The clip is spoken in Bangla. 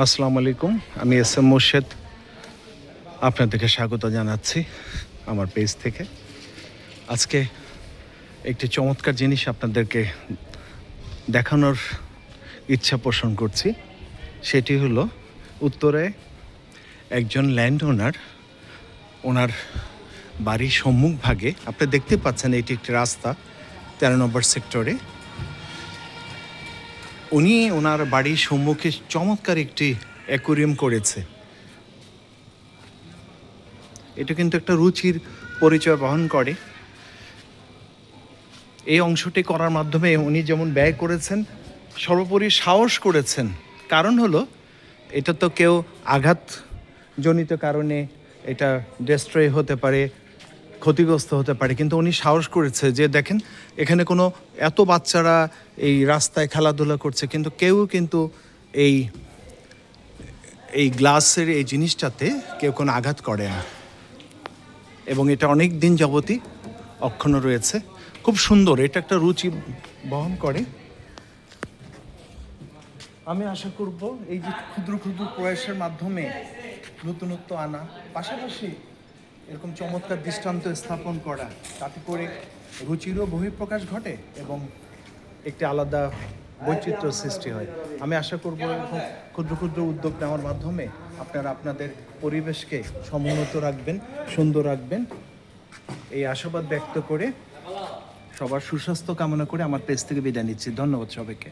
আসসালামু আলাইকুম। আমি এস এম মোর্শেদ আপনাদেরকে স্বাগত জানাচ্ছি আমার পেজ থেকে। আজকে একটি চমৎকার জিনিস আপনাদেরকে দেখানোর ইচ্ছা পোষণ করছি। সেটি হলো উত্তরে একজন ল্যান্ড ওনার ওনার বাড়ির সম্মুখভাগে আপনি দেখতে পাচ্ছেন এটি একটি রাস্তা ১৩ নম্বর সেক্টরে। উনি ওনার বাড়ির সম্মুখে চমৎকার একটি অ্যাকোয়ারিয়াম করেছে। এটা কিন্তু একটা রুচির পরিচয় বহন করে। এই অংশটি করার মাধ্যমে উনি যেমন ব্যয় করেছেন, সর্বোপরি সাহস করেছেন। কারণ হলো এটা তো কেউ আঘাতজনিত কারণে এটা ডিস্ট্রয় হতে পারে, ক্ষতিগ্রস্ত হতে পারে, কিন্তু উনি সাহস করেছে যে দেখেন এখানে কোনো এত বাচ্চারা এই রাস্তায় খেলাধুলা করছে, কিন্তু কেউ কিন্তু এই এই গ্লাসের এই জিনিসটাতে কেউ কোনো আঘাত করে না, এবং এটা অনেক দিন যাবতই অক্ষুণ্ণ রয়েছে। খুব সুন্দর, এটা একটা রুচি বহন করে। আমি আশা করব এই যে ক্ষুদ্র ক্ষুদ্র প্রয়াসের মাধ্যমে নতুনত্ব আনা, পাশাপাশি এরকম চমৎকার দৃষ্টান্ত স্থাপন করা, তাতে করে রুচিরও বহিঃপ্রকাশ ঘটে এবং একটি আলাদা বৈচিত্র্য সৃষ্টি হয়। আমি আশা করব এরকম ক্ষুদ্র ক্ষুদ্র উদ্যোগ নেওয়ার মাধ্যমে আপনারা আপনাদের পরিবেশকে সমুন্নত রাখবেন, সুন্দর রাখবেন, এই আশাবাদ ব্যক্ত করে সবার সুস্বাস্থ্য কামনা করে আমার পেজ থেকে বিদায় নিচ্ছি। ধন্যবাদ সবাইকে।